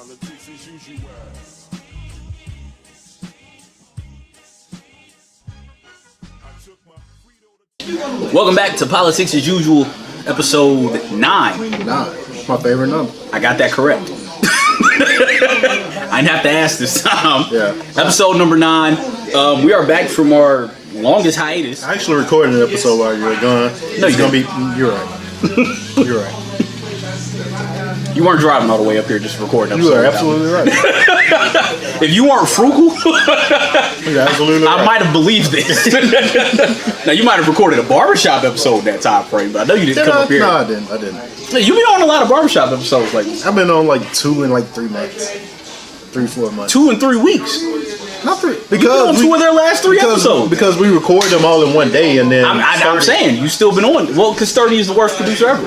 Politics as usual. Welcome back to Politics as Usual, episode 9. 9. My favorite number. I got that correct. I didn't have to ask this time. Yeah. Episode number 9. We are back from our longest hiatus. I actually recorded an episode while you were gone. No, it's you gonna be. You're right. You're right. You weren't driving all the way up here just recording an You episode. are absolutely right. If you weren't frugal, You're absolutely right. I might have believed this. Now, you might have recorded a barbershop episode that time frame, but I know you didn't come up here. No, I didn't. Hey, you've been on a lot of barbershop episodes lately. I've been on like 2 in like 3 months. 3-4 months. 2 and 3 weeks. Not 3. You've been on 2 of their last 3 episodes. Because we record them all in one day and then. I'm saying you still been on. Well, because Sturdy is the worst producer ever,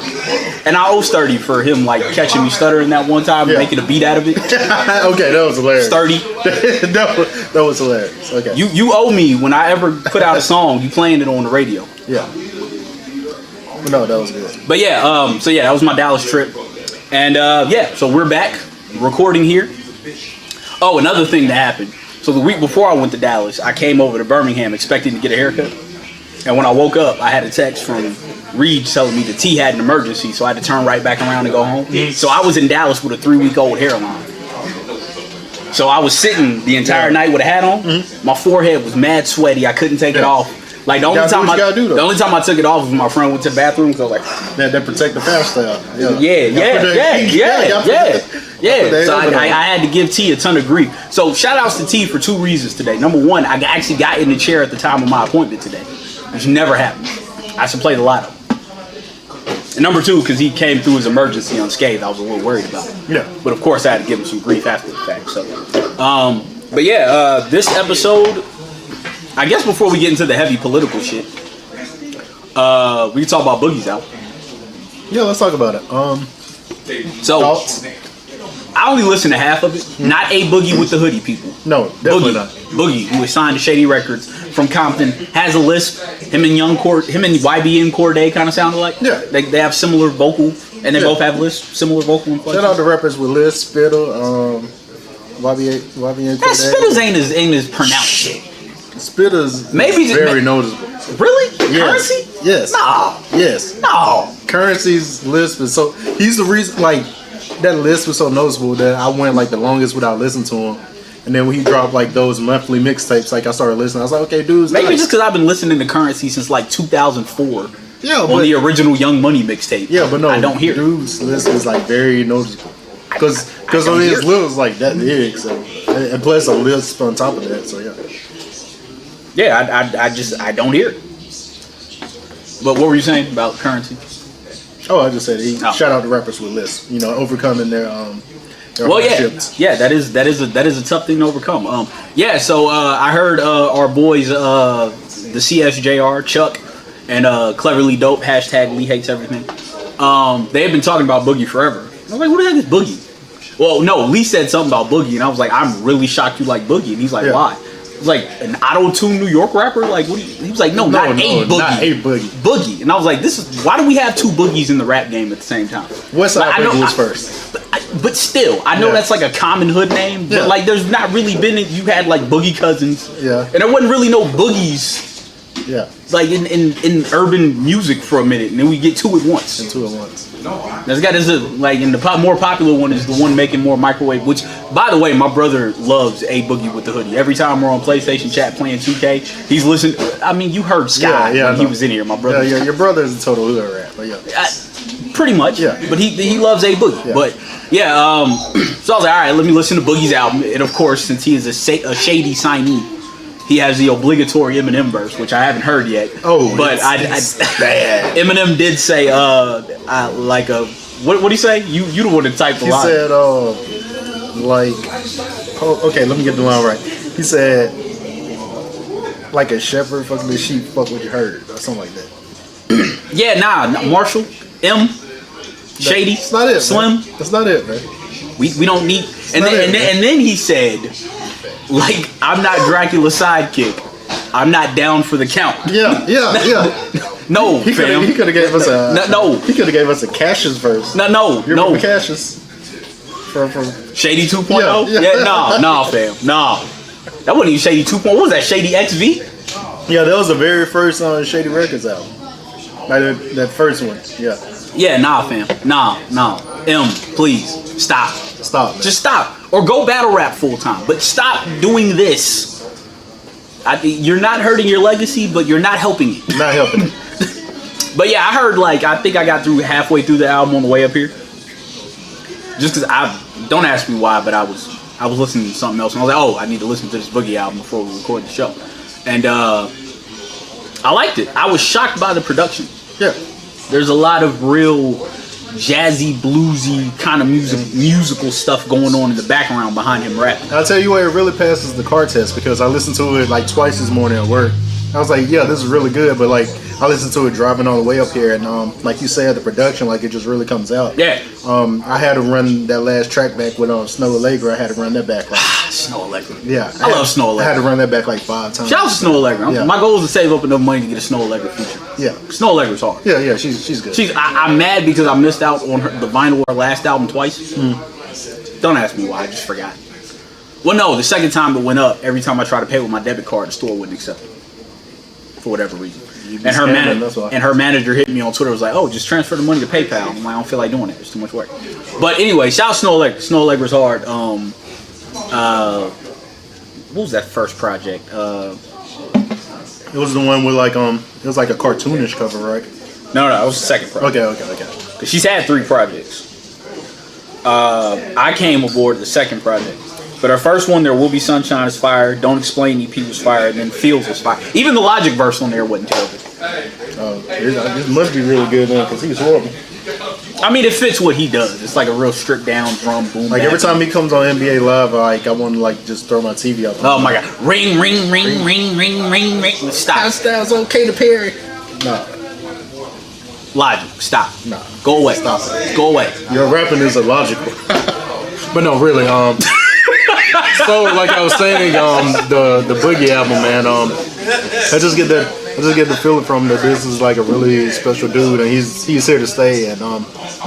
and I owe Sturdy for him like catching me stuttering that one time and making a beat out of it. Okay, that was hilarious. Sturdy. that was hilarious. Okay. You owe me when I ever put out a song. You playing it on the radio. Yeah. No, that was good. But yeah, that was my Dallas trip, and so we're back recording here. Oh, another thing that happened. So the week before I went to Dallas, I came over to Birmingham expecting to get a haircut. And when I woke up, I had a text from Reed telling me the T had an emergency, so I had to turn right back around and go home. So I was in Dallas with a 3-week-old hairline. So I was sitting the entire night with a hat on. My forehead was mad sweaty. I couldn't take it off. Like the only time I took it off was when my friend went to the bathroom because I was like, that protect the lifestyle. Yeah. So I had to give T a ton of grief. So shout outs to T for 2 reasons today. Number one, I actually got in the chair at the time of my appointment today, which never happened. I should play the lotto. And number 2, because he came through his emergency unscathed, I was a little worried about it. Yeah. But of course, I had to give him some grief after the fact. So, this episode, I guess before we get into the heavy political shit, we can talk about Boogie's album. Yeah, let's talk about it. So, thoughts? I only listened to half of it. Not a Boogie with the hoodie, people. No, definitely not. Boogie, who was signed to Shady Records from Compton, has a lisp. Him and YBN Corday kind of sound alike. Yeah. They have similar vocal, and they both have lisp, similar vocal inflection. Shout out to rappers with Liz, Spittle, YBN Corday. Spitters ain't as pronounced shit. Spitter's maybe very noticeable. Really? Yes. Currency? Yes. No. Yes. No. Currency's lisp is so. He's the reason. Like that lisp was so noticeable that I went like the longest without listening to him. And then when he dropped like those monthly mixtapes, like I started listening. I was like, okay, dude's maybe nice. just because I've been listening to Currency since like 2004. Yeah, on the original Young Money mixtape. Yeah, but no, I don't hear dude's lisp is like very noticeable. Because on his lips like that big, so and plus a lisp on top of that, so yeah. Yeah, I don't hear it. But what were you saying about Currency? Oh, I just said shout out to rappers with lists, overcoming their hardships. Yeah, that is a tough thing to overcome. So I heard our boys, the CSJR, Chuck, and Cleverly Dope, hashtag Lee Hates Everything. They have been talking about Boogie forever. I was like, who the heck is Boogie? Well, no, Lee said something about Boogie, and I was like, I'm really shocked you like Boogie. And he's like, why? Like an auto-tune New York rapper? Like, what? He was like, no, not a Boogie. Not a Boogie. Boogie. And I was like, why do we have 2 Boogies in the rap game at the same time? Westside Boogie was first. But still, I know that's like a common hood name, but like there's not really been, you had like Boogie Cousins. Yeah. And there wasn't really no Boogies. Yeah. Like in urban music for a minute, and then we get 2 at once. There's and the more popular one is the one making more microwave, which, by the way, my brother loves A Boogie with the Hoodie. Every time we're on PlayStation chat playing 2K, he's listening. I mean, you heard Sky when he was in here, my brother. Yeah, your brother is a total hood rat, but yeah. Pretty much, but he loves A Boogie. Yeah. But so I was like, all right, let me listen to Boogie's album. And of course, since he is a shady signee, he has the obligatory Eminem verse, which I haven't heard yet. Oh, but bad. Eminem did say, what did he say? You the one that typed a lot. He said, okay, let me get the line right. He said, like a shepherd fucking the sheep, fuck what you heard, or something like that. Marshall, M, Shady, that's not it, Slim. Man. That's not it, man. We don't need. And then he said, like, I'm not Dracula's sidekick. I'm not down for the count. Yeah. No, he could have gave us a no. He could have gave us a Cassius verse. No. Cassius. Shady 2.0? Yeah, nah, fam. Nah. That wasn't even Shady 2.0. What was that? Shady XV? Yeah, that was the very first Shady Records album. Like that first one. Yeah. Yeah, nah, fam. Nah. Please. Stop. Stop. Man. Just stop. Or go battle rap full time. But stop doing this. You're not hurting your legacy, but you're not helping it. Not helping it. But yeah, I heard I think I got through halfway through the album on the way up here. Just because don't ask me why, but I was listening to something else and I was like, oh, I need to listen to this Boogie album before we record the show. And I liked it. I was shocked by the production. Yeah. There's a lot of real jazzy, bluesy kind of musical stuff going on in the background behind him rapping. I'll tell you what, it really passes the car test because I listened to it like twice this morning at work. I was like, yeah, this is really good, but like I listened to it driving all the way up here, and like you said, the production, like it just really comes out. Yeah. I had to run that last track back with Snow Allegra. I had to run that back. Like, Snow Allegra. Yeah. I love Snow Allegra. I had to run that back like 5 times. Shout out to Snow Allegra. Yeah. My goal is to save up enough money to get a Snow Allegra feature. Yeah. Snow Allegra's hard. Yeah, she's good. I'm mad because I missed out on the vinyl of her last album twice. Don't ask me why, I just forgot. Well, no, the second time it went up, every time I tried to pay with my debit card, the store wouldn't accept it. For whatever reason. And her manager hit me on Twitter, was like, oh, just transfer the money to PayPal. I'm like, I don't feel like doing it. It's too much work. But anyway, shout out Snow Allegra. Snow Allegra's hard. What was that first project? It was the one with like it was like a cartoonish cover, right? No, it was the second project. Okay. Because she's had 3 projects. I came aboard the second project. But her first one, There Will Be Sunshine, is fire. Don't Explain EP was fire. And then Fields was fire. Even the Logic verse on there wasn't terrible. This must be really good then, because he's horrible. I mean, it fits what he does. It's like a real stripped down drum boom. Like every time he comes on NBA Live, I want to like just throw my TV up. Oh my god! Ring, ring, ring, ring, ring, ring, ring. Stop. Styles okay to Perry. No. Logic. Stop. No. Go away. Stop. Go away. Your rapping is illogical. But no, really. So like I was saying, the Boogie album, man. I just get the feeling from him that this is like a really special dude, and he's here to stay. And a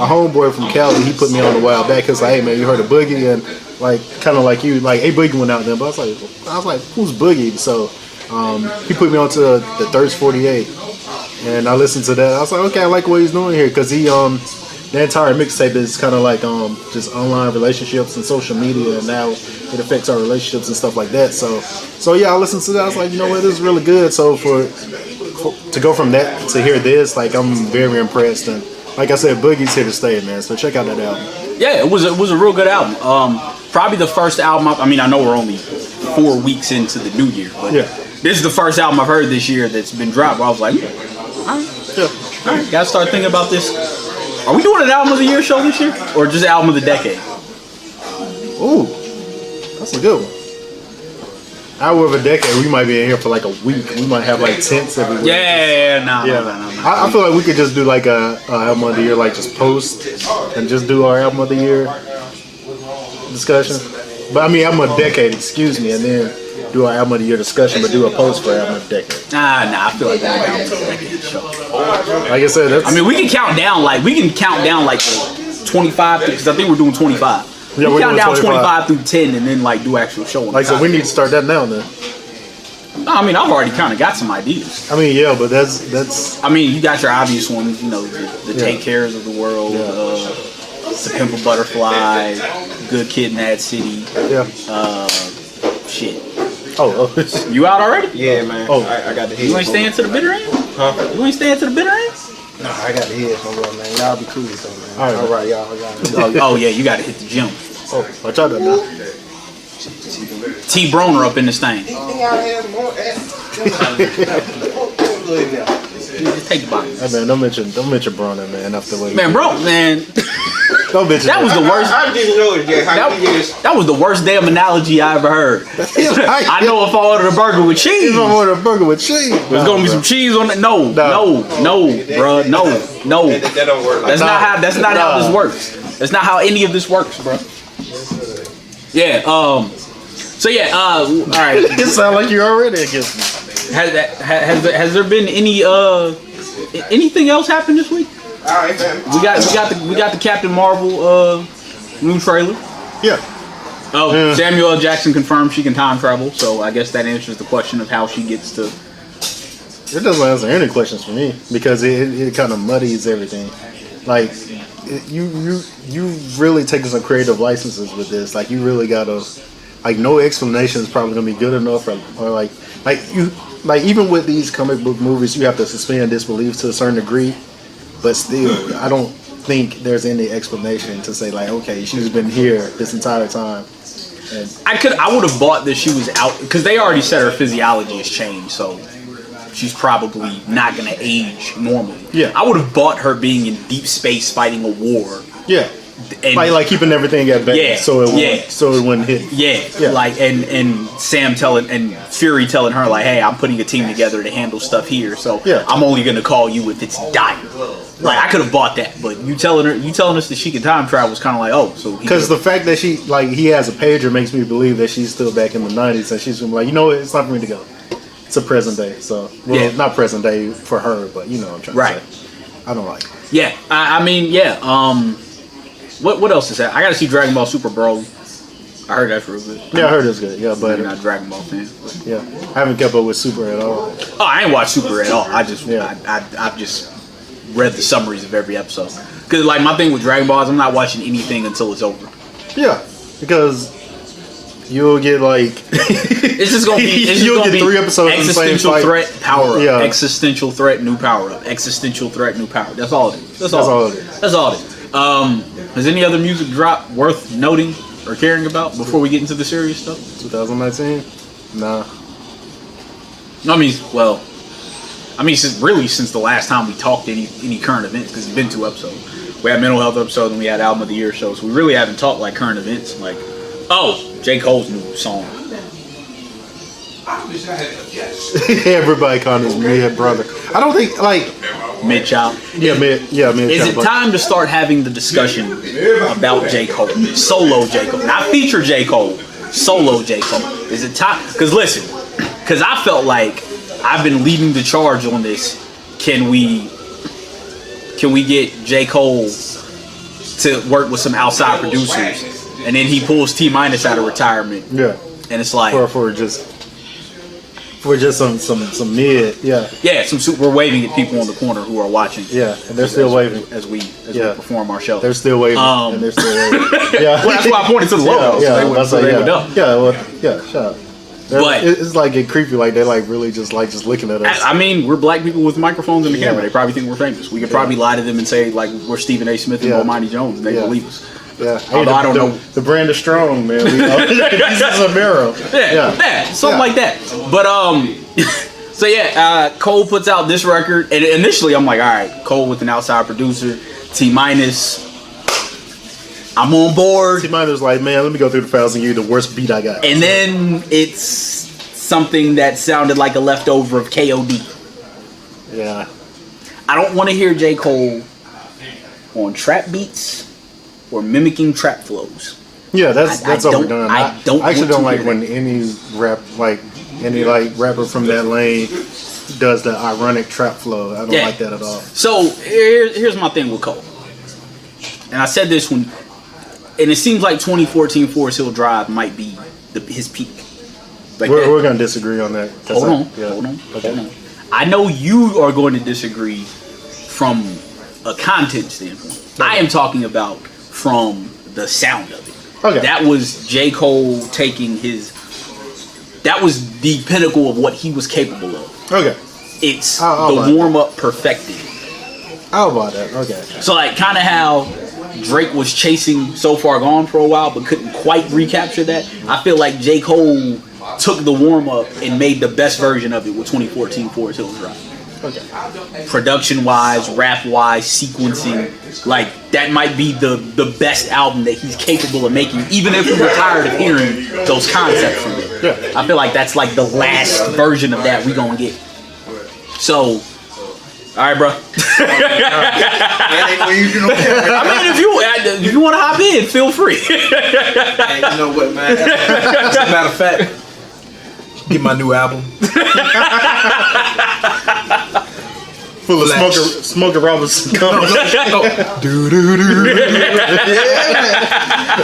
homeboy from Cali, he put me on a while back. Cause like, hey man, you heard of Boogie? And like kind of like you, like, hey, Boogie went out there, but I was like, who's Boogie? So he put me onto the Thirst 48, and I listened to that. I was like, okay, I like what he's doing here, cause he the entire mixtape is kind of like just online relationships and social media, and now it affects our relationships and stuff like that. So yeah, I listened to that. I was like, you know what, this is really good. So to go from that to hear this, like I'm very impressed. And like I said, Boogie's here to stay, man. So check out that album. Yeah, it was a real good album. Probably the first album. I mean, I know we're only 4 weeks into the new year, but this is the first album I've heard this year that's been dropped. Where I was like, all right, gotta start thinking about this. Are we doing an album of the year show this year, or just album of the decade? Ooh, that's a good one. Album of a decade, we might be in here for like a week. We might have like tents every week. No. I feel like we could just do like a album of the year, like just post and just do our album of the year discussion. But I mean, album of the decade, excuse me, and then do our album of the year discussion, but do a post for album of the decade. Nah, I feel like that album of the decade show. Like I said, I mean, we can count down like the 25, because I think we're doing 25. Yeah, we're count doing down 25 through 10 and then like do actual show. Like so, we need to start that now then. No, I mean, I've already kind of got some ideas. I mean, yeah, but that's. I mean, you got your obvious ones, you know, the Take Cares of the World, To Pimp a Butterfly, Good Kid, Mad City. Yeah. Shit. Oh. You out already? Yeah, man. Oh, I got the head. You ain't staying to the bitter end? Huh? You ain't staying to the bitter end? Nah, I got the headphones on, man. Y'all be cool with that, man. All right, y'all. Oh yeah, you got to hit the gym. Oh, watch out now. T Broner up in this thing. Just take the box. Hey man, don't mention Bronner, man. After what Man, bro, man. Don't mention That was the worst. I didn't know it yet. That was the worst damn analogy I ever heard. I know if I ordered a burger with cheese. If I order a burger with cheese, There's gonna be some cheese on it. No, bro, no. That don't work. That's not how this works. That's not how any of this works, bro. Yeah. So yeah. All right. It sounds like you're already against me. Has there been any anything else happened this week? All right, man. We got the Captain Marvel new trailer. Yeah. Oh, Yeah. Samuel L. Jackson confirmed she can time travel, so I guess that answers the question of how she gets to. It doesn't answer any questions for me because it kind of muddies everything. Like you really taking some creative licenses with this. Like you really gotta no explanation is probably gonna be good enough or like even with these comic book movies you have to suspend disbelief to a certain degree, but still I don't think there's any explanation to say like okay she's been here this entire time. And I would have bought that she was out because they already said her physiology has changed, so she's probably not gonna age normally. Yeah. I would have bought her being in deep space fighting a war. yeah. And Like keeping everything at bay so it wouldn't hit. Yeah. Like and Sam and Fury telling her like, hey, I'm putting a team together to handle stuff here, so I'm only gonna call you if it's dire. Like I could have bought that, but you telling us that she can time travel was kind of like, oh, so because the fact that he has a pager makes me believe that she's still back in the 90s and she's gonna be like, you know what, it's time for me to go. It's a present day, so not present day for her, but you know what I'm trying to say. I don't like it. Yeah, I mean, what else is that? I gotta see Dragon Ball Super Broly. I heard that's real good. Yeah, I heard it's good. Yeah, but I'm not a Dragon Ball fan. But. Yeah, I haven't kept up with Super at all. Oh, I ain't watched Super at all. I just I've just read the summaries of every episode. Because like my thing with Dragon Ball is I'm not watching anything until it's over. Yeah, because you'll get like it's just gonna be you'll get 3 episodes in the same existential fight. threat, power up. Yeah. Existential threat, new power up. Existential threat, new power. That's all it is. That's all it is. Has any other music drop worth noting or caring about before we get into the serious stuff? 2019? Nah. Since the last time we talked any current events, because it's been 2 episodes. We had mental health episode and we had album of the year show, so we really haven't talked like current events. Like, J. Cole's new song. I wish I had a guess. Everybody called his mid brother. I don't think Mid-child. mid. Is it time to start having the discussion about J. Cole? Solo J. Cole. Not feature J. Cole. Solo J. Cole. Is it time? Because I felt like I've been leading the charge on this. Can we get J. Cole to work with some outside producers? And then he pulls T- out of retirement. Yeah. And it's like for just some mid, we're waving at people on the corner who are watching. Yeah, and they're still waving as we perform our show. They're still waving, and they're still waving. Yeah, well, that's why I pointed to the logo. So they would know. Shut up. But it's like get creepy, like they're like really just looking at us. I mean, we're black people with microphones and the camera. They probably think we're famous. We could probably lie to them and say like we're Stephen A. Smith and Almighty Jones, and they believe us. Yeah, although I don't know. The brand is strong, man. This is a mirror. Something like that. But Cole puts out this record, and initially I'm like, all right, Cole with an outside producer, T-. I'm on board. T-Miner's like, man, let me go through the files and give you the worst beat I got. And then it's something that sounded like a leftover of KOD. Yeah. I don't want to hear J. Cole on trap beats or mimicking trap flows. Yeah, that's overdone. I actually don't like when any rapper from that lane does the ironic trap flow. I don't like that at all. So here's my thing with Cole. And I said this and it seems like 2014 Forest Hill Drive might be his peak. Like we're going to disagree on that. Hold on. I know you are going to disagree from a content standpoint. Okay. I am talking about from the sound of it. Okay. That was J. Cole taking that was the pinnacle of what he was capable of. Okay. It's the warm-up perfected. How about that? Okay. So like kind of how Drake was chasing So Far Gone for a while but couldn't quite recapture that. I feel like J. Cole took the warm-up and made the best version of it with 2014 Forest Hill Drive. Okay. Production-wise, rap-wise, sequencing, like that might be the best album that he's capable of making, even if we were tired of hearing those concepts from him. Yeah. I feel like that's like the last version of that we gonna get. So, all right, bro. I mean, if you want to hop in, feel free. Hey, you know what, man? As a matter of fact, get my new album. Full of Smokey Robinson.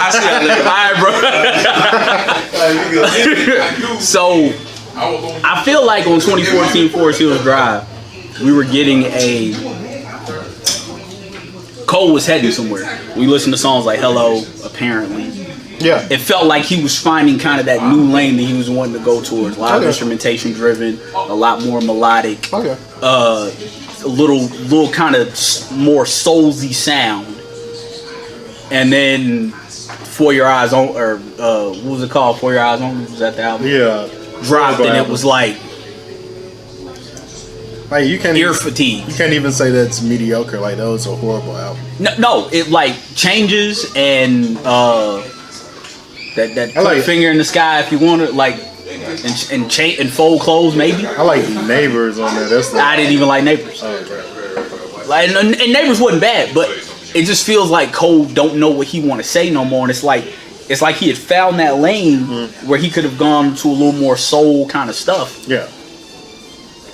I see that later. All right, bro. So, I feel like on 2014 Forest Hills Drive, we were getting Cole was heading somewhere. We listened to songs like Hello, apparently. Yeah. It felt like he was finding kind of that new lane that he was wanting to go towards. A lot of instrumentation driven, a lot more melodic. Okay. A little kind of more soulsy sound. And then For Your Eyes On, or what was it called? For Your Eyes On? Was that the album? Yeah. Dropped and it was like you can't ear even, fatigue. You can't even say that's mediocre. Like that was a horrible album. No, it like changes and that like finger in the sky if you want it, like and fold clothes maybe. I like Neighbors on there. I didn't even like Neighbors. Like and Neighbors wasn't bad, but it just feels like Cole don't know what he want to say no more, and it's like he had found that lane where he could have gone to a little more soul kind of stuff. Yeah.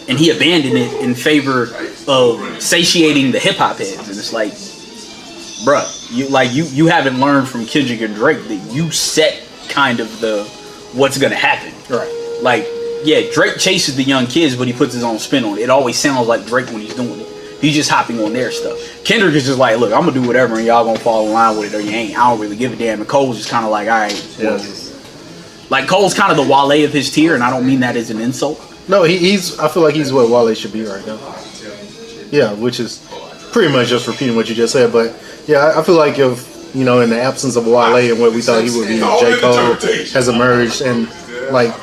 And he abandoned it in favor of satiating the hip hop heads, and it's like, bruh, you haven't learned from Kendrick and Drake that you set kind of the what's gonna happen. Right. Like, yeah, Drake chases the young kids, but he puts his own spin on it. It always sounds like Drake when he's doing it. He's just hopping on their stuff. Kendrick is just like, look, I'm gonna do whatever, and y'all gonna fall in line with it or you ain't. I don't really give a damn. And Cole's just kind of like, all right. Yeah. Like Cole's kind of the Wale of his tier, and I don't mean that as an insult. No, he's. I feel like he's what Wale should be right now. Yeah, which is pretty much just repeating what you just said. But yeah, I feel like if in the absence of Wale and what we thought he would be, J. Cole has emerged, and like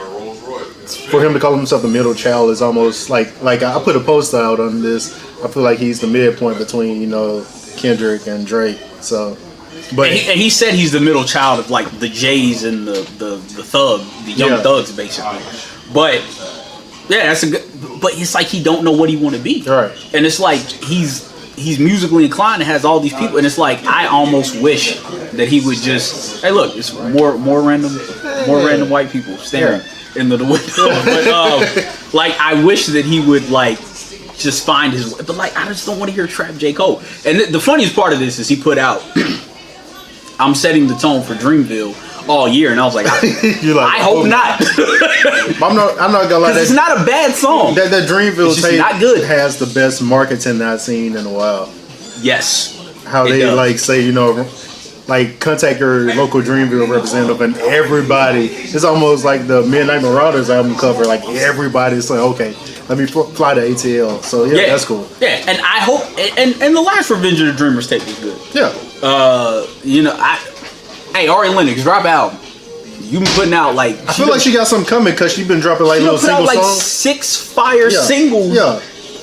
for him to call himself the middle child is almost like I put a post out on this. I feel like he's the midpoint between Kendrick and Drake. So, but and he said he's the middle child of like the Jays and the young thugs basically. But yeah, that's a good. But it's like he don't know what he want to be. Right. And it's like he's musically inclined and has all these people, and it's like I almost wish that he would just look, it's more random white people staring in the window. But like I wish that he would like just find his way. But like I just don't want to hear trap J. Cole. And the funniest part of this is he put out I'm setting the tone for Dreamville all year, and I was like, I hope not. I'm not gonna lie. It's not a bad song. That Dreamville tape not good. has the best marketing I've seen in a while. Yes. How they like say, like contact your local Dreamville representative, and everybody. It's almost like the Midnight Marauders album cover. Like everybody's like, okay, let me fly to ATL. So yeah, that's cool. Yeah, and I hope and the last Revenge of the Dreamers tape was good. Yeah. Hey, Ari Lennox, drop an album. You been putting out like I feel like she got something coming because she's been dropping like little single like songs. 6 fire singles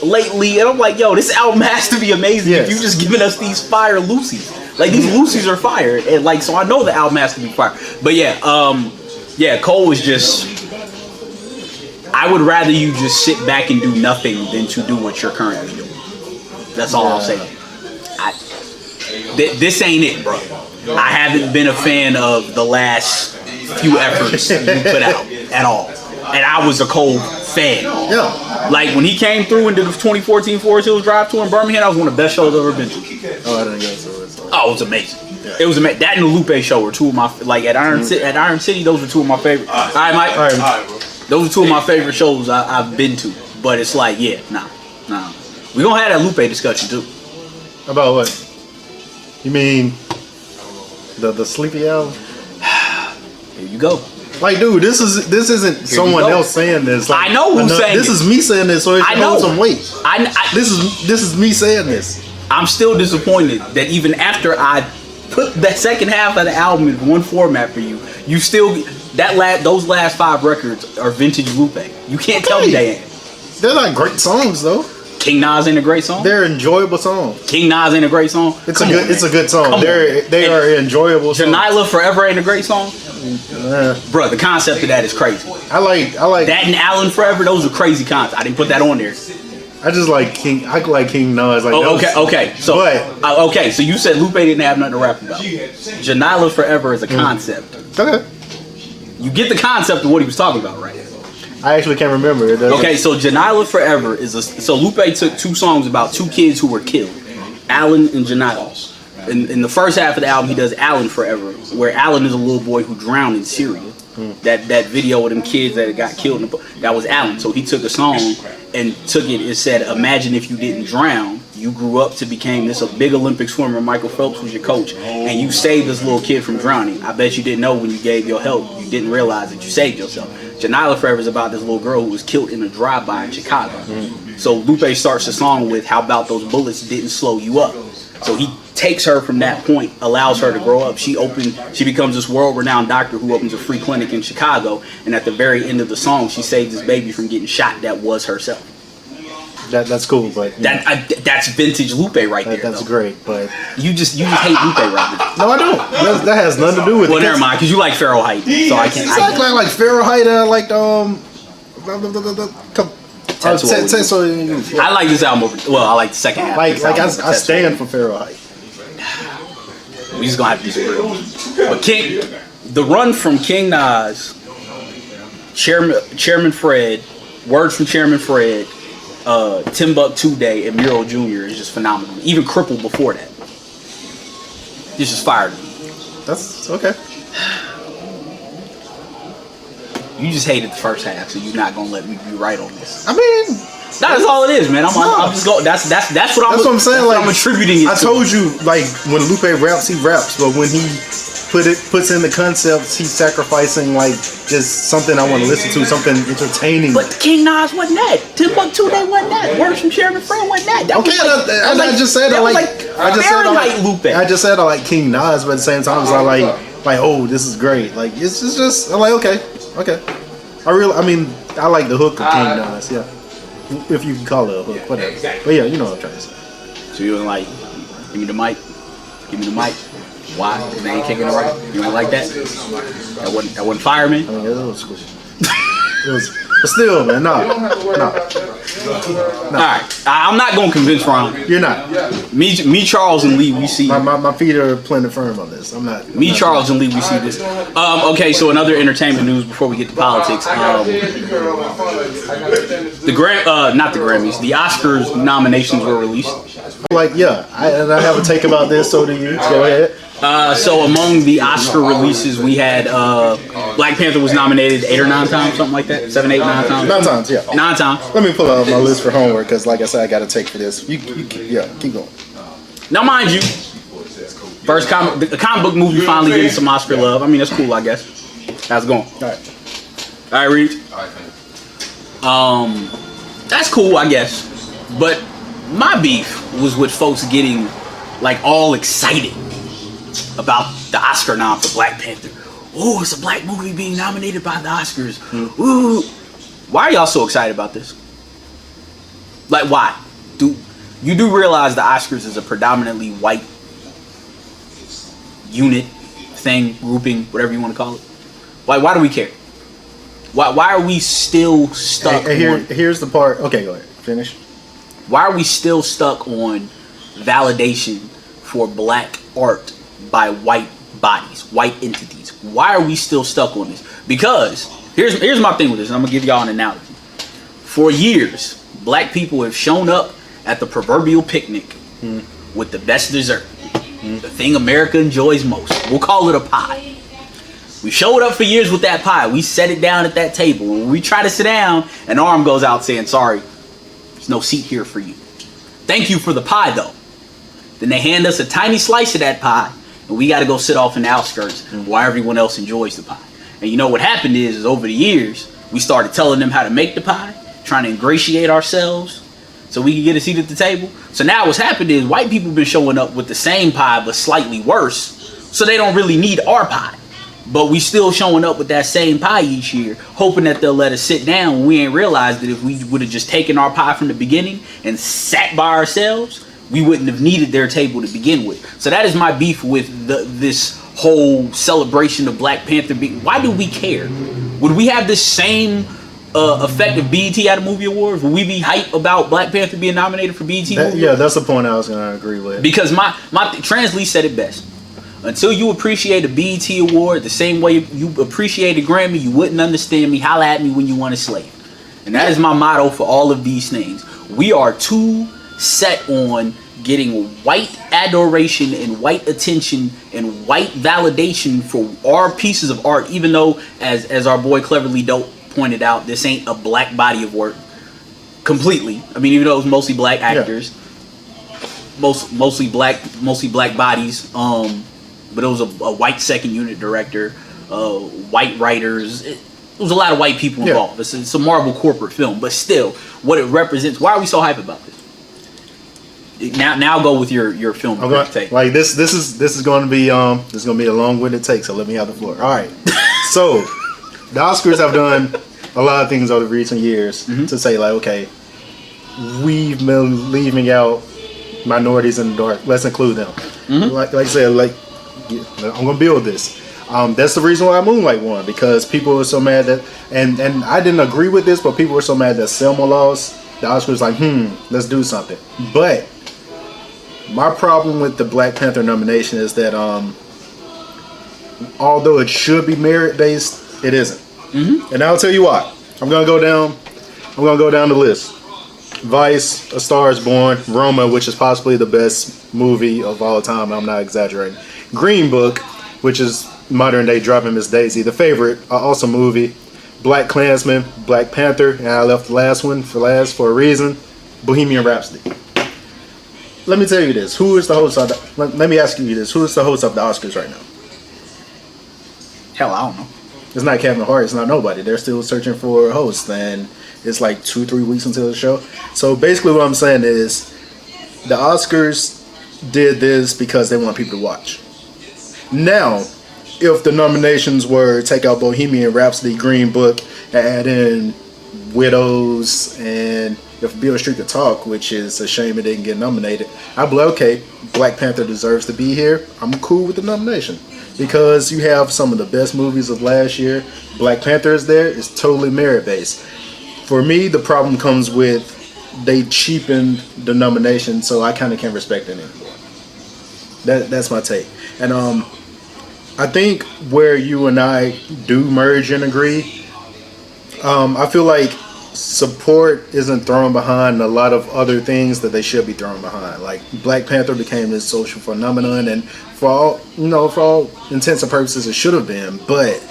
lately, and I'm like, yo, this album has to be amazing if you just giving us these fire Lucy's. Like these Lucy's are fire, and like so I know the album has to be fire. But Cole was just. I would rather you just sit back and do nothing than to do what you're currently doing. That's all I'll say. This ain't it, bro. I haven't been a fan of the last few efforts you put out at all. And I was a Cole fan. Yeah. Like when he came through and did the 2014 Forest Hills Drive tour in Birmingham, that was one of the best shows I've ever been to. Oh, I didn't go to it. Oh, it was amazing. Yeah. It was amazing. That and the Lupe show were two of my at Iron City. Those were two of my favorite. All right, Mike. All right. Those are two of my favorite shows I've been to. But it's like, nah. We gonna have that Lupe discussion too. About what? You mean the Sleepy album? Here you go. Like, dude, this isn't someone else saying this. Like, I know who's saying this. This is me saying this, so it should hold some weight. This is me saying this. I'm still disappointed that even after I put that second half of the album in one format for you, you still those last 5 records are vintage Lupe. You can't tell me they ain't. They're not great songs though. King Nas ain't a great song. They're enjoyable songs. King Nas ain't a great song. It's a good song. They are enjoyable songs. Janila Forever ain't a great song. Bro, the concept of that is crazy. I like that and Allen Forever. Those are crazy concepts. I didn't put that on there. I just like King. I like King Nas. Like okay. So so you said Lupe didn't have nothing to rap about. Janila Forever is a concept. Okay. You get the concept of what he was talking about, right? I actually can't remember it. Okay, so Janila Forever so Lupe took 2 songs about 2 kids who were killed, Allen and Janila. in the first half of the album, he does Alan Forever, where Alan is a little boy who drowned in Syria. That video of them kids that got killed, that was Alan. So he took a song and took it and said, imagine if you didn't drown, you grew up to become this a big Olympic swimmer, Michael Phelps was your coach, and you saved this little kid from drowning. I bet you didn't know when you gave your help, you didn't realize that you saved yourself. Janila Forever is about this little girl who was killed in a drive-by in Chicago. So Lupe starts the song with, how about those bullets didn't slow you up? So he takes her from that point, allows her to grow up. She becomes this world-renowned doctor who opens a free clinic in Chicago, and at the very end of the song, she saves this baby from getting shot that was herself. That's cool, but that's vintage Lupe right there. That's though. Great, but you just hate Lupe right now. No, I don't. That has nothing to do with it. Well, never mind, because you like Fahrenheit, so I can't. Exactly, I like Fahrenheit. I like I like this album over. Well, I like the second half. I stand for Fahrenheit. We just gonna have to disagree. But the run from King Nas, Chairman Fred, words from Chairman Fred, Timbuktu Day, and Muro Jr. is just phenomenal. Even Cripple before that. This just fired me. That's okay. You just hated the first half, so you're not gonna let me be right on this. I mean, that's all it is, man. I'm just going. That's what I'm saying. Like, I'm attributing it. I told you, like, when Lupe raps, he raps, but when he puts in the concepts, he's sacrificing like just something I want to listen to, something entertaining. But King Nas wasn't that. Timbuktu Day wasn't that. Words from Chairman Fred wasn't that. I just said I like King Nas, but at the same time, it's like, oh, this is great. Like it's just I'm like okay. I like the hook of King Nas, yeah. If you can call it a hook, whatever. But yeah, you know what I'm trying to say. So you was like, give me the mic. Why? They ain't kicking it right. You ain't like that? That wasn't fire, man. I mean, it was cool. But still, man, no. Alright, I'm not gonna convince Ron. You're not. Me, Charles, and Lee, we see. My feet are planted firm on this. I'm not. Charles, and Lee, we see this. Okay, so another entertainment news before we get to politics. Not the Grammys, the Oscars nominations were released. Like, yeah, I have a take about this, so do you. Go ahead. So among the Oscar releases, we had Black Panther was nominated 8 or 9 times, something like that. 7, 8, 9 times. 9 times, yeah. 9 times. Let me pull out my list for homework because, like I said, I got a take for this. Keep going. Now, mind you, the comic book movie finally getting some Oscar love. I mean, that's cool, I guess. How's it going? All right, Reed. That's cool, I guess. But my beef was with folks getting like all excited about the Oscar nom for Black Panther. Oh, it's a black movie being nominated by the Oscars. Ooh. Why are y'all so excited about this? Like, why? You do realize the Oscars is a predominantly white unit, thing, grouping, whatever you want to call it. Why do we care? Why are we still stuck here's the part. Okay, go ahead. Finish. Why are we still stuck on validation for black art by white bodies, white entities? Why are we still stuck on this? Because here's my thing with this, and I'm gonna give y'all an analogy. For years, black people have shown up at the proverbial picnic with the best dessert, the thing America enjoys most. We'll call it a pie. We showed up for years with that pie. We set it down at that table. When we try to sit down, an arm goes out saying, sorry, there's no seat here for you. Thank you for the pie, though. Then they hand us a tiny slice of that pie, and we got to go sit off in the outskirts while everyone else enjoys the pie. And you know what happened is over the years, we started telling them how to make the pie, trying to ingratiate ourselves so we could get a seat at the table. So now what's happened is white people have been showing up with the same pie but slightly worse, so they don't really need our pie. But we still showing up with that same pie each year, hoping that they'll let us sit down when we ain't realized that if we would have just taken our pie from the beginning and sat by ourselves, we wouldn't have needed their table to begin with. So that is my beef with this whole celebration of Black Panther. Why do we care? Would we have this same effect if BET had a movie awards? Would we be hype about Black Panther being nominated for BET? Yeah, that's the point I was going to agree with. Because my Trans Lee said it best. Until you appreciate a BET award the same way you appreciate a Grammy, you wouldn't understand me. Holla at me when you want a slave. And that is my motto for all of these things. We are too set on getting white adoration and white attention and white validation for our pieces of art, even though, as our boy Cleverly Dope pointed out, this ain't a black body of work completely. I mean, even though it was mostly black actors, mostly black bodies, but it was a white second unit director, white writers. It was a lot of white people involved. It's a Marvel corporate film, but still, what it represents. Why are we so hype about this? Now go with your film take. Like this is going to be a long-winded take, so let me have the floor. All right. So the Oscars have done a lot of things over recent years to say, like, okay, we've been leaving out minorities in the dark. Let's include them. Like I said, like, I'm gonna build this. That's the reason why Moonlight won, because people were so mad that, and I didn't agree with this, but people were so mad that Selma lost. The Oscars like, let's do something. But my problem with the Black Panther nomination is that although it should be merit based, it isn't. And I'll tell you why. I'm gonna go down the list. Vice, A Star Is Born, Roma, which is possibly the best movie of all time. I'm not exaggerating. Green Book, which is modern day Driving Miss Daisy. The Favorite, awesome movie. Black Klansman, Black Panther, and I left the last one for last for a reason. Bohemian Rhapsody. Let me tell you this. Who is the host of let me ask you this. Who is the host of the Oscars right now? Hell, I don't know. It's not Kevin Hart. It's not nobody. They're still searching for a host, and it's like 2-3 weeks until the show. So basically what I'm saying is the Oscars did this because they want people to watch. Now, if the nominations were take out Bohemian Rhapsody, Green Book, add in Widows, and if Beale Street Could Talk, which is a shame it didn't get nominated, I'd be like, okay, Black Panther deserves to be here. I'm cool with the nomination. Because you have some of the best movies of last year. Black Panther is there. It's totally merit-based. For me, the problem comes with they cheapened the nomination, so I kind of can't respect it anymore. That's my take. And I think where you and I do merge and agree, I feel like support isn't thrown behind a lot of other things that they should be thrown behind. Like Black Panther became this social phenomenon, and for all intents and purposes, it should have been. But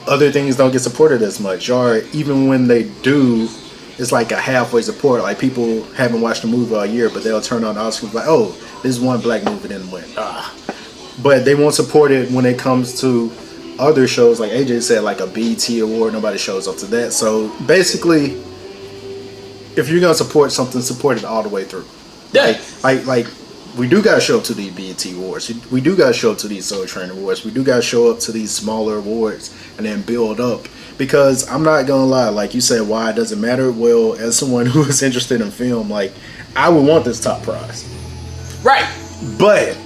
other things don't get supported as much, or even when they do, it's like a halfway support. Like people haven't watched the movie all year, but they'll turn on the Oscars like, oh, this one black movie didn't win. But they won't support it when it comes to other shows, like AJ said, like a BET award. Nobody shows up to that. So basically, if you're gonna support something, support it all the way through. Yeah. Like we do gotta show up to the BET awards. We do gotta show up to these Soul Train awards. We do gotta show up to these smaller awards and then build up. Because I'm not gonna lie, like you said, why does it matter? Well, as someone who is interested in film, like I would want this top prize, right? But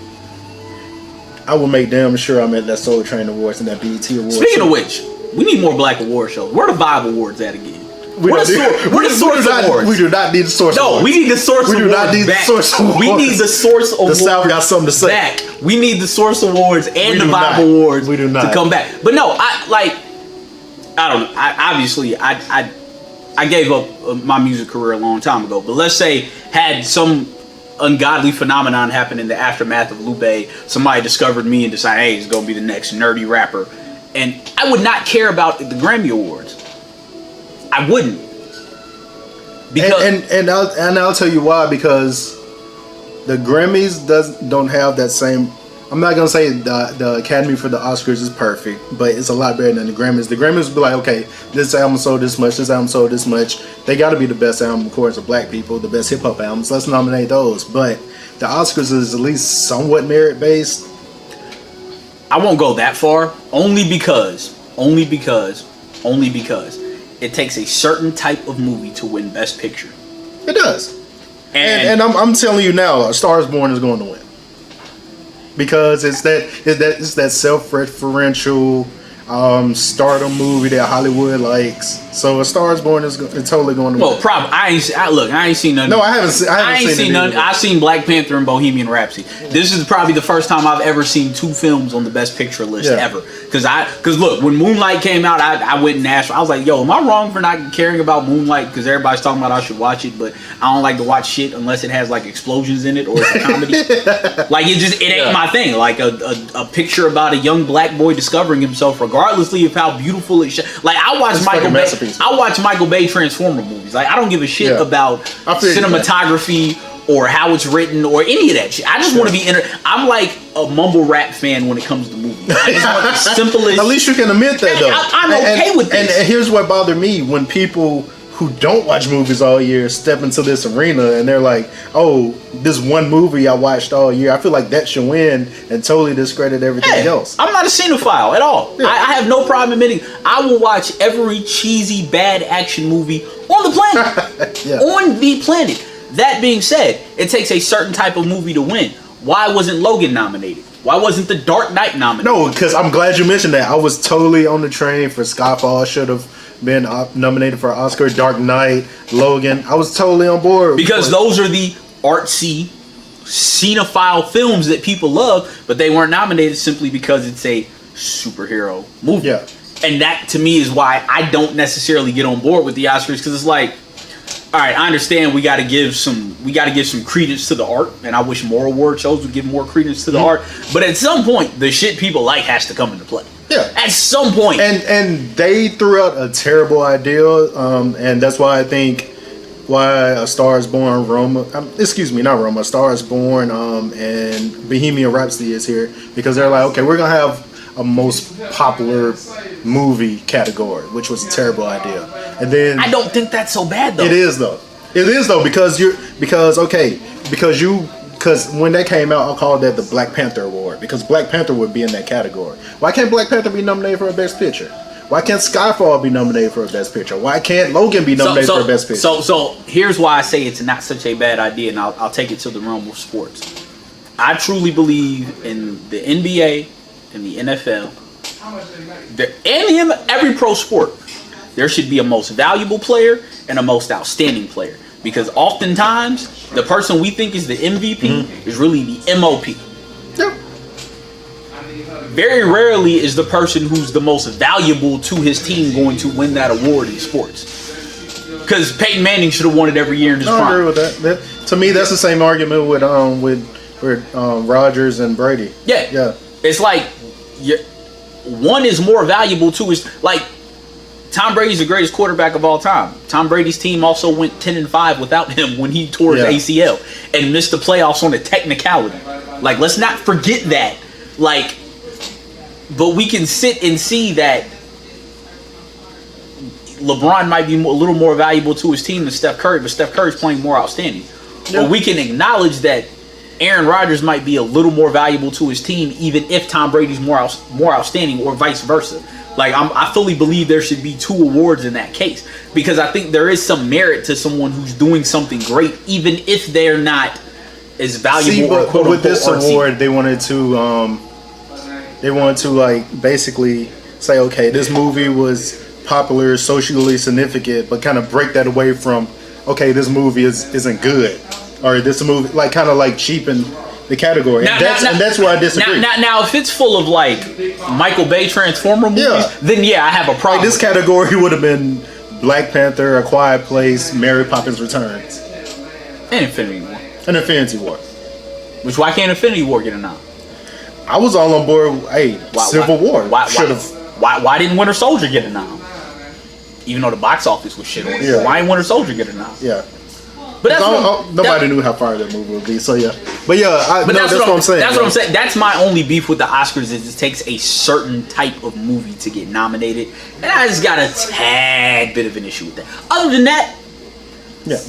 I will make damn sure I'm at that Soul Train Awards and that BET Awards. Speaking of which, we need more black award shows. Where are the Vibe Awards at again? Where the Source Awards? We do not need the Source Awards. No, we need the Source Awards. We do not need the Source Awards. We need the Source Awards. The South got something to say. Back. We need the Source Awards and the Vibe Awards to come back. But no, I don't know. I gave up my music career a long time ago. But let's say had some ungodly phenomenon happened in the aftermath of Lupe, somebody discovered me and decided, hey, it's gonna be the next nerdy rapper, and I would not care about the Grammy Awards. I wouldn't. Because and I'll tell you why. Because the Grammys don't have that same. I'm not gonna say the Academy for the Oscars is perfect, but it's a lot better than the Grammys. The Grammys will be like, okay, this album sold this much, this album sold this much. They got to be the best album, of course, of black people, the best hip hop albums. Let's nominate those. But the Oscars is at least somewhat merit based. I won't go that far, only because it takes a certain type of movie to win Best Picture. It does, and I'm telling you now, A Star Is Born is going to win. Because it's that self-referential, stardom movie that Hollywood likes. So A Star Is Born is totally going to win. Well, probably. I ain't seen none. No, I haven't seen none. I've seen Black Panther and Bohemian Rhapsody. This is probably the first time I've ever seen 2 films on the Best Picture list ever. Because look, when Moonlight came out, I went and asked. I was like, yo, am I wrong for not caring about Moonlight? Because everybody's talking about I should watch it, but I don't like to watch shit unless it has like explosions in it or it's a comedy. Like it ain't my thing. Like a picture about a young black boy discovering himself, regardlessly of how beautiful it. Like I watch Michael Bay Transformer movies. Like I don't give a shit about cinematography or how it's written or any of that shit. I just want to be I'm like a mumble rap fan when it comes to movies. I just want the simplest. At least you can admit that though. I'm okay with this. And here's what bothered me when people who don't watch movies all year step into this arena and they're like, oh, this one movie I watched all year, I feel like that should win and totally discredit everything else. I'm not a cinephile at all. Yeah. I have no problem admitting I will watch every cheesy bad action movie on the planet. On the planet. That being said, it takes a certain type of movie to win. Why wasn't Logan nominated? Why wasn't The Dark Knight nominated? No, because I'm glad you mentioned that. I was totally on the train for Skyfall. Should have been nominated for an Oscar. Dark Knight, Logan. I was totally on board. Because those are the artsy, cinephile films that people love, but they weren't nominated simply because it's a superhero movie. Yeah. And that, to me, is why I don't necessarily get on board with the Oscars, because it's like, all right, I understand we got to give some credence to the art, and I wish more award shows would give more credence to the art. But at some point, the shit people like has to come into play. Yeah. At some point. And they threw out a terrible idea, and that's why I think A Star Is Born, A Star Is Born, and Bohemian Rhapsody is here because they're like, okay, we're gonna have a most popular movie category, which was a terrible idea. And then I don't think that's so bad though. It is though because when that came out, I called that the Black Panther Award because Black Panther would be in that category. Why can't Black Panther be nominated for a Best Picture? Why can't Skyfall be nominated for a Best Picture? Why can't Logan be nominated for a Best Picture? So here's why I say it's not such a bad idea, and I'll take it to the realm of sports. I truly believe in the NBA and the NFL, and every pro sport, there should be a most valuable player and a most outstanding player. Because oftentimes, the person we think is the MVP is really the MOP. Yep. Very rarely is the person who's the most valuable to his team going to win that award in sports. Because Peyton Manning should have won it every year in his prime. I agree with that. To me, that's the same argument with Rodgers and Brady. Yeah. It's like one is more valuable to his, like, Tom Brady's the greatest quarterback of all time. Tom Brady's team also went 10-5 without him when he tore his ACL and missed the playoffs on a technicality. Like, let's not forget that. Like, but we can sit and see that LeBron might be a little more valuable to his team than Steph Curry, but Steph Curry's playing more outstanding. Or we can acknowledge that Aaron Rodgers might be a little more valuable to his team, even if Tom Brady's more outstanding, or vice versa. Like, I fully believe there should be 2 awards in that case, because I think there is some merit to someone who's doing something great, even if they're not as valuable. But with this award, they wanted to like basically say, okay, this movie was popular, socially significant, but kind of break that away from, okay, this movie isn't good, or this movie like kind of like cheapen the category. And that's where I disagree. Now, if it's full of like Michael Bay Transformer movies, then I have a problem. Like, this category would have been Black Panther, A Quiet Place, Mary Poppins Returns, and Infinity War. And Infinity War. Which, why can't Infinity War get a nom? I was all on board. Hey, Civil War should have. Why didn't Winter Soldier get a nom? Even though the box office was shit on it. Yeah. Why didn't Winter Soldier get a nom? Yeah. But nobody knew how far that movie would be. So yeah. But yeah, that's what I'm saying. That's what I'm saying. That's my only beef with the Oscars, is it takes a certain type of movie to get nominated, and I just got a tad bit of an issue with that. Other than that,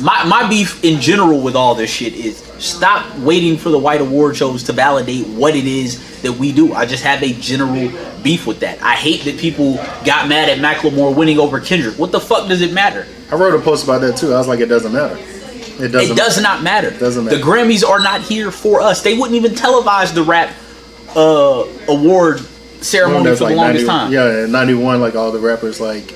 my beef in general with all this shit is stop waiting for the white award shows to validate what it is that we do. I just have a general beef with that. I hate that people got mad at Macklemore winning over Kendrick. What the fuck does it matter? I wrote a post about that too. I was like, it doesn't matter. It does not matter. It doesn't matter. The Grammys are not here for us. They wouldn't even televise the rap award ceremony for the longest time. Yeah, in 91, like all the rappers like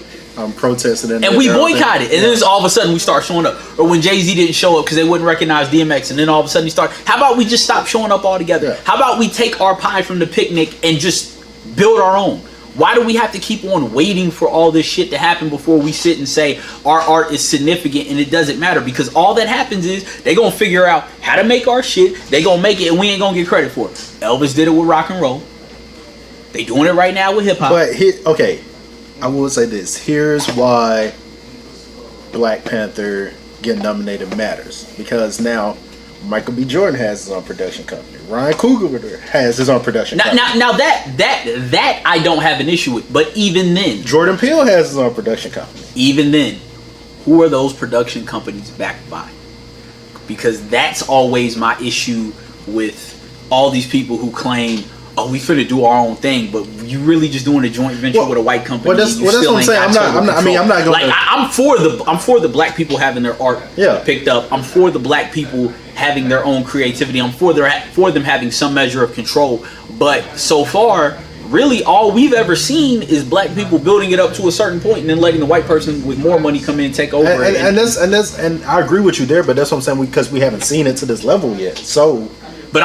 protested. And we boycotted. And then all of a sudden we start showing up. Or when Jay-Z didn't show up because they wouldn't recognize DMX. And then all of a sudden he started. How about we just stop showing up altogether? Yeah. How about we take our pie from the picnic and just build our own? Why do we have to keep on waiting for all this shit to happen before we sit and say our art is significant and it doesn't matter? Because all that happens is they gonna figure out how to make our shit. They gonna make it and we ain't gonna get credit for it. Elvis did it with rock and roll. They doing it right now with hip hop. But okay, I will say this. Here's why Black Panther getting nominated matters. Because now Michael B. Jordan has his own production company. Ryan Coogler has his own production company. Now that I don't have an issue with. But even then, Jordan Peele has his own production company. even then, who are those production companies backed by? Because that's always my issue with all these people who claim, oh, we finna do our own thing, but you really just doing a joint venture with a white company. Well, that's what I'm saying. I'm not going. Like, I'm for the black people having their art picked up. I'm for the black people having their own creativity. I'm for them having some measure of control. But so far, really, all we've ever seen is black people building it up to a certain point and then letting the white person with more money come in and take over. And I agree with you there, but that's what I'm saying, because we haven't seen it to this level yet. So. But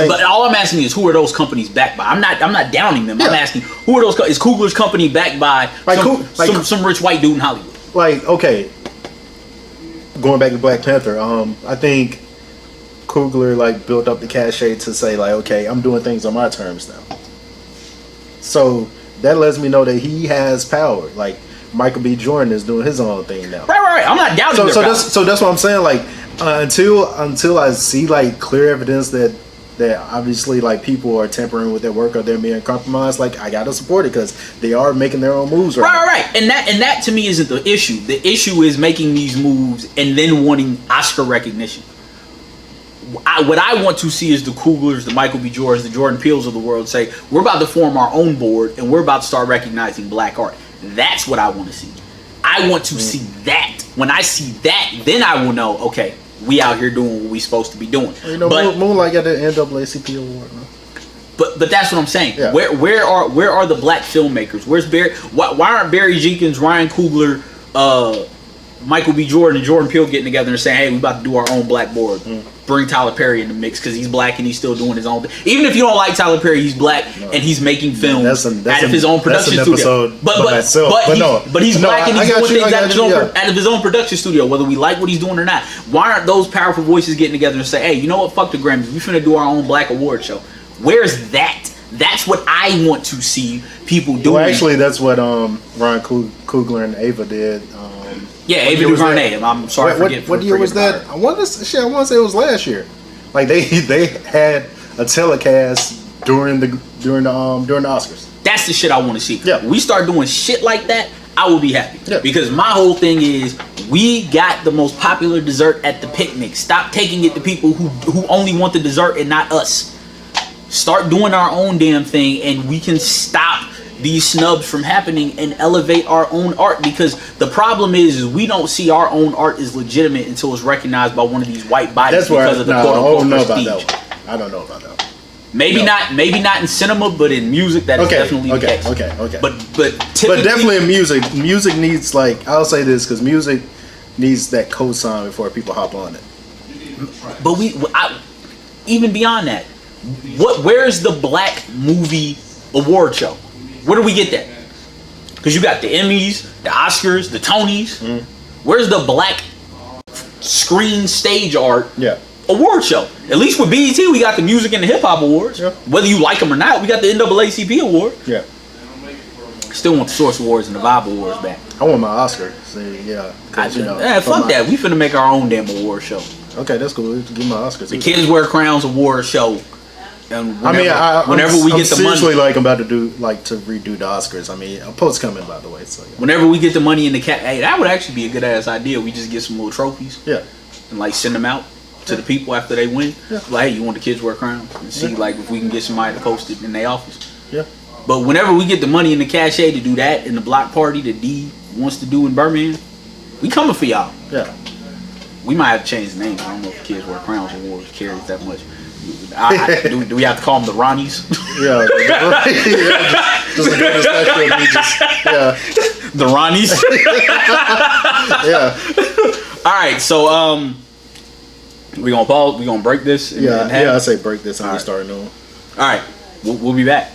but all I'm asking is, who are those companies backed by? I'm not downing them. Yeah. I'm asking, who are those? Is Coogler's company backed by some rich white dude in Hollywood? Like, okay, going back to Black Panther, I think Coogler like built up the cachet to say like, okay, I'm doing things on my terms now. So that lets me know that he has power. Like Michael B. Jordan is doing his own thing now. Right. I'm not doubting. So that's what I'm saying. Like. Until I see like clear evidence that obviously like people are tampering with their work or they're being compromised, like I gotta support it because they are making their own moves right. And that to me isn't the issue. The issue is making these moves and then wanting Oscar recognition. What I want to see is the Cooglers, the Michael B. Jordans, the Jordan Peels of the world say, we're about to form our own board and we're about to start recognizing black art. That's what I want to see. I want to see that. When I see that, then I will know, okay, we out here doing what we supposed to be doing. You know, but Moonlight got the NAACP award, man. But that's what I'm saying. Yeah. Where are the black filmmakers? Where's Barry? Why aren't Barry Jenkins, Ryan Coogler, Michael B. Jordan, and Jordan Peele getting together and saying, hey, we about to do our own black board. Bring Tyler Perry in the mix because he's black and he's still doing his own thing. Even if you don't like Tyler Perry, he's black and he's making films out of his own production studio. But he's black and he's doing things out of his own production studio, whether we like what he's doing or not. Why aren't those powerful voices getting together and say, hey, you know what? Fuck the Grammys. We finna do our own black award show. Where's that? That's what I want to see people doing. Well, actually, that's what Ryan Coogler and Ava did. Ava DuVernay. I'm sorry. What year was that? I want to say it was last year. Like they had a telecast during the Oscars. That's the shit I want to see. Yeah. When we start doing shit like that, I will be happy. Yeah. Because my whole thing is, we got the most popular dessert at the picnic. Stop taking it to people who only want the dessert and not us. Start doing our own damn thing, and we can stop these snubs from happening and elevate our own art. Because the problem is we don't see our own art as legitimate until it's recognized by one of these white bodies because of the quote unquote prestige. I don't know about that one. Maybe not in cinema, but in music that is definitely the case. Okay. But definitely in music. Music needs, like, I'll say this because music needs that cosign before people hop on it. But even beyond that, where's the black movie award show? Where do we get that? Because you got the Emmys, the Oscars, the Tonys. Where's the black screen stage art award show? At least with BET, we got the music and the hip hop awards. Yeah. Whether you like them or not, we got the NAACP award. Yeah. Still want the Source Awards and the Vibe Awards back. I want my Oscar. See, fuck that. We finna make our own damn award show. Okay, that's cool. Give my Oscar. The Kids Wear Crowns award show. And whenever we get the money, seriously like I'm about to redo the Oscars. I mean, a post coming, by the way. So yeah. Whenever we get the money in the cat, hey, that would actually be a good ass idea. We just get some little trophies, and like send them out to the people after they win. Yeah. Like, hey, you want the Kids Wear Crowns? And see like if we can get somebody to post it in their office. Yeah. But whenever we get the money in the cachet to do that in the block party that D wants to do in Birmingham, we coming for y'all. Yeah. We might have to change the name. I don't know if the Kids Wear Crowns awards carries that much. Do we have to call them the Ronnies? Yeah, just the greatest statue of me. The Ronnies. Yeah. All right, so we gonna pause. We gonna break this. I say break this and we start new. All right, we'll be back.